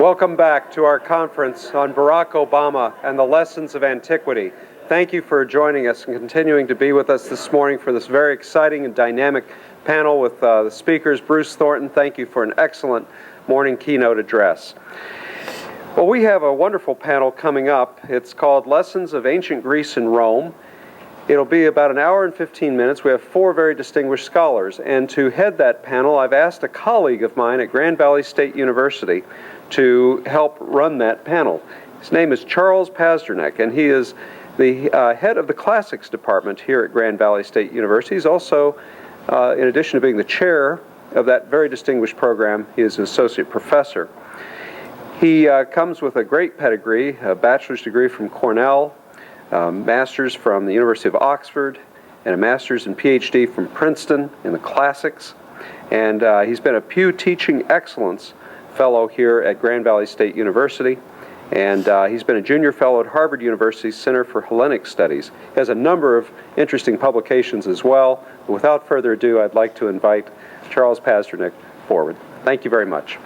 Welcome back to our conference on Barack Obama and the Lessons of Antiquity. Thank you for joining us and continuing to be with us this morning for this very exciting and dynamic panel with the speakers. Bruce Thornton, thank you for an excellent morning keynote address. Well, we have a wonderful panel coming up. It's called Lessons of Ancient Greece and Rome. It'll be about an hour and 15 minutes. We have 4 very distinguished scholars, and to head that panel, I've asked a colleague of mine at Grand Valley State University to help run that panel. His name is Charles Pazdernik, and he is the head of the Classics Department here at Grand Valley State University. He's also, in addition to being the chair of that very distinguished program, he is an associate professor. He comes with a great pedigree, a bachelor's degree from Cornell, master's from the University of Oxford, and a master's and Ph.D. from Princeton in the classics. And he's been a Pew Teaching Excellence Fellow here at Grand Valley State University. And he's been a junior fellow at Harvard University's Center for Hellenic Studies. He has a number of interesting publications as well. Without further ado, I'd like to invite Charles Pazdernik forward. Thank you very much.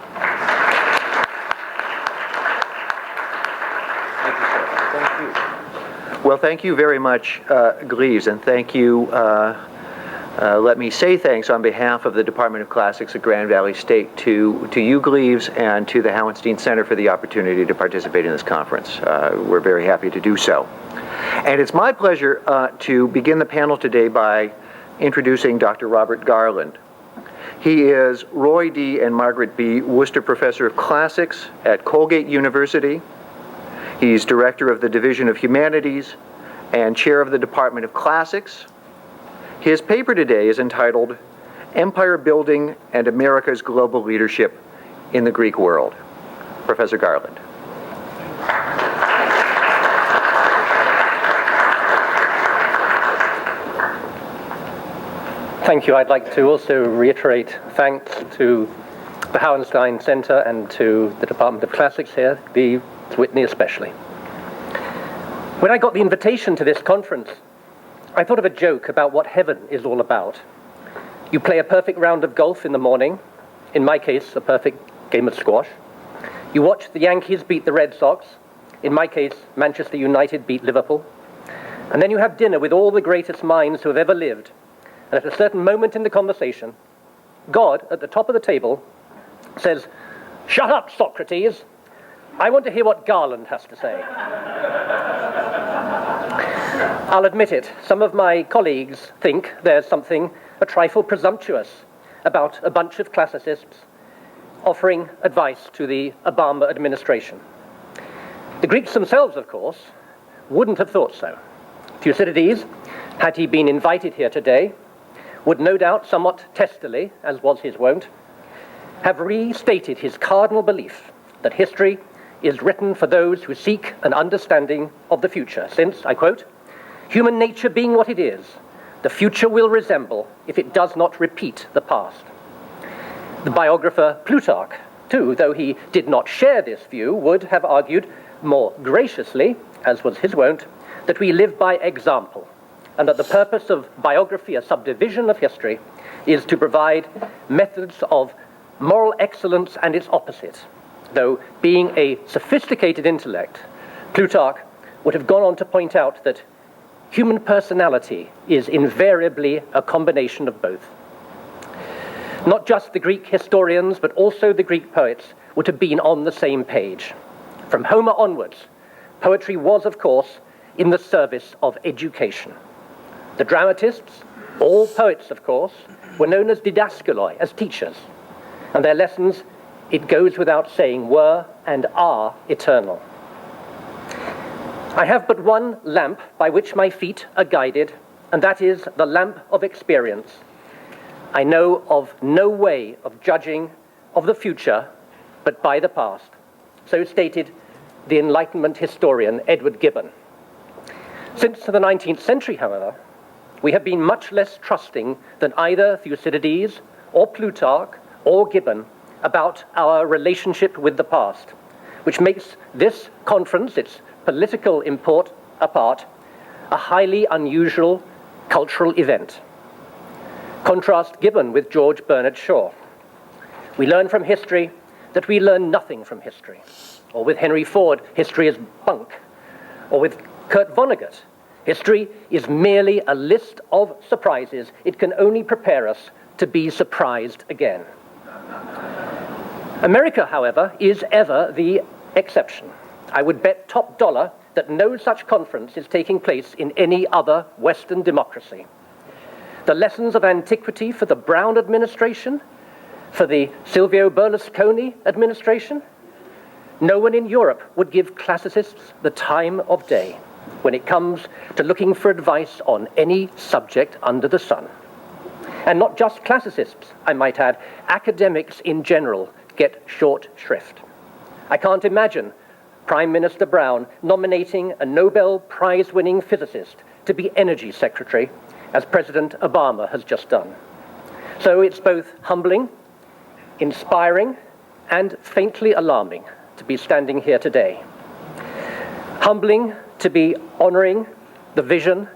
Well, thank you very much, Gleaves, and thank you. Let me say thanks on behalf of the Department of Classics at Grand Valley State to you, Gleaves, and to the Hauenstein Center for the opportunity to participate in this conference. We're very happy to do so. And it's my pleasure to begin the panel today by introducing Dr. Robert Garland. He is Roy D. and Margaret B. Worcester Professor of Classics at Colgate University. He's Director of the Division of Humanities and Chair of the Department of Classics. His paper today is entitled Empire Building and America's Global Leadership in the Greek World. Professor Garland. Thank you. I'd like to also reiterate thanks to the Hauenstein Center and to the Department of Classics here, to Whitney especially. When I got the invitation to this conference, I thought of a joke about what heaven is all about. You play a perfect round of golf in the morning, in my case, a perfect game of squash. You watch the Yankees beat the Red Sox, in my case, Manchester United beat Liverpool. And then you have dinner with all the greatest minds who have ever lived. And at a certain moment in the conversation, God, at the top of the table, says, "Shut up, Socrates. I want to hear what Garland has to say." I'll admit it, some of my colleagues think there's something a trifle presumptuous about a bunch of classicists offering advice to the Obama administration. The Greeks themselves, of course, wouldn't have thought so. Thucydides, had he been invited here today, would no doubt somewhat testily, as was his wont, have restated his cardinal belief that history is written for those who seek an understanding of the future, since, I quote, "Human nature being what it is, the future will resemble if it does not repeat the past." The biographer Plutarch, too, though he did not share this view, would have argued more graciously, as was his wont, that we live by example, and that the purpose of biography, a subdivision of history, is to provide methods of moral excellence and its opposite. Though being a sophisticated intellect, Plutarch would have gone on to point out that human personality is invariably a combination of both. Not just the Greek historians, but also the Greek poets would have been on the same page. From Homer onwards, poetry was, of course, in the service of education. The dramatists, all poets, of course, were known as didaskaloi, as teachers, and their lessons, it goes without saying, were and are eternal. I have but one lamp by which my feet are guided, and that is the lamp of experience. I know of no way of judging of the future but by the past. So stated the Enlightenment historian Edward Gibbon. Since the 19th century, however, we have been much less trusting than either Thucydides or Plutarch or Gibbon about our relationship with the past, which makes this conference, its political import apart, a highly unusual cultural event. Contrast Gibbon with George Bernard Shaw. We learn from history that we learn nothing from history. Or with Henry Ford, history is bunk. Or with Kurt Vonnegut, history is merely a list of surprises. It can only prepare us to be surprised again. America, however, is ever the exception. I would bet top dollar that no such conference is taking place in any other Western democracy. The Lessons of Antiquity for the Brown administration, for the Silvio Berlusconi administration, no one in Europe would give classicists the time of day when it comes to looking for advice on any subject under the sun. And not just classicists, I might add, academics in general get short shrift. I can't imagine Prime Minister Brown nominating a Nobel Prize-winning physicist to be Energy Secretary, as President Obama has just done. So it's both humbling, inspiring, and faintly alarming to be standing here today. Humbling to be honoring the vision,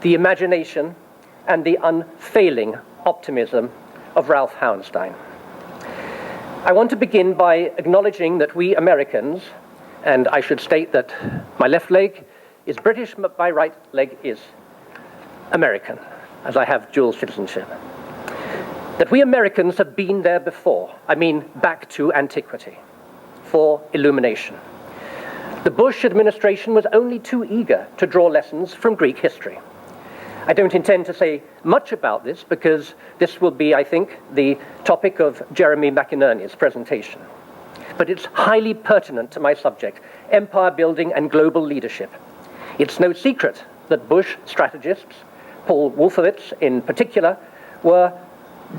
the imagination, and the unfailing optimism of Ralph Hauenstein. I want to begin by acknowledging that we Americans, and I should state that my left leg is British, but my right leg is American, as I have dual citizenship, that we Americans have been there before, I mean back to antiquity, for illumination. The Bush administration was only too eager to draw lessons from Greek history. I don't intend to say much about this because this will be, I think, the topic of Jeremy McInerney's presentation. But it's highly pertinent to my subject, empire building and global leadership. It's no secret that Bush strategists, Paul Wolfowitz in particular, were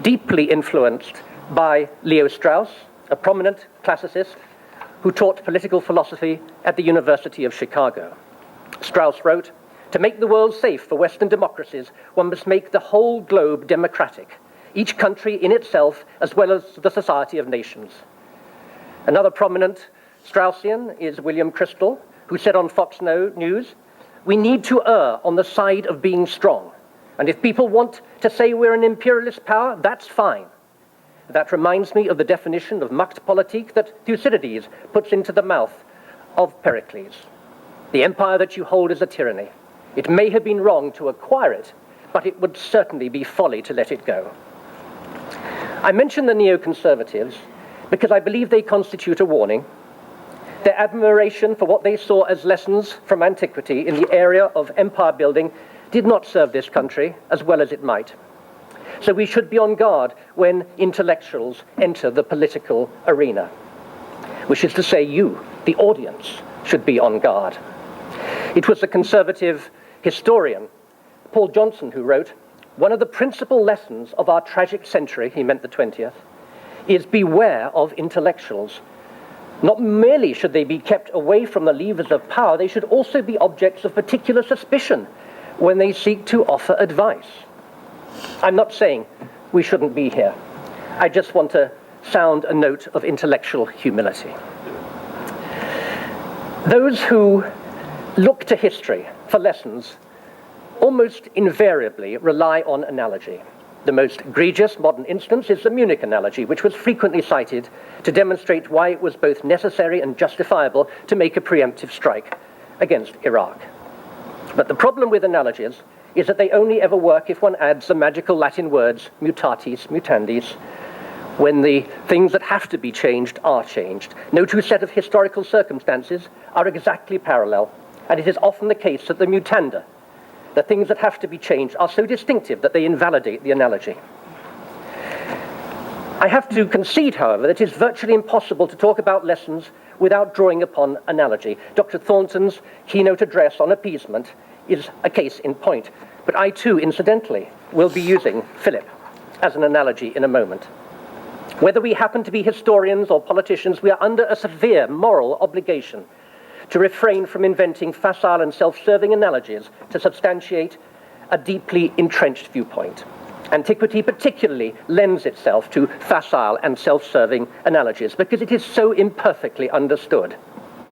deeply influenced by Leo Strauss, a prominent classicist who taught political philosophy at the University of Chicago. Strauss wrote, "To make the world safe for Western democracies, one must make the whole globe democratic, each country in itself as well as the society of nations." Another prominent Straussian is William Crystal, who said on Fox News, "We need to err on the side of being strong. And if people want to say we're an imperialist power, that's fine." That reminds me of the definition of Machtpolitik that Thucydides puts into the mouth of Pericles. The empire that you hold is a tyranny. It may have been wrong to acquire it, but it would certainly be folly to let it go. I mention the neoconservatives because I believe they constitute a warning. Their admiration for what they saw as lessons from antiquity in the area of empire building did not serve this country as well as it might. So we should be on guard when intellectuals enter the political arena, which is to say you, the audience, should be on guard. It was the conservative historian, Paul Johnson, who wrote, "One of the principal lessons of our tragic century," he meant the 20th, "is beware of intellectuals. Not merely should they be kept away from the levers of power, they should also be objects of particular suspicion when they seek to offer advice." I'm not saying we shouldn't be here. I just want to sound a note of intellectual humility. Those who look to history for lessons almost invariably rely on analogy. The most egregious modern instance is the Munich analogy, which was frequently cited to demonstrate why it was both necessary and justifiable to make a preemptive strike against Iraq. But the problem with analogies is that they only ever work if one adds the magical Latin words mutatis mutandis, when the things that have to be changed are changed. No two set of historical circumstances are exactly parallel, and it is often the case that the mutanda, the things that have to be changed, are so distinctive that they invalidate the analogy. I have to concede, however, that it is virtually impossible to talk about lessons without drawing upon analogy. Dr. Thornton's keynote address on appeasement is a case in point, but I too, incidentally, will be using Philip as an analogy in a moment. Whether we happen to be historians or politicians, we are under a severe moral obligation to refrain from inventing facile and self-serving analogies to substantiate a deeply entrenched viewpoint. Antiquity particularly lends itself to facile and self-serving analogies because it is so imperfectly understood.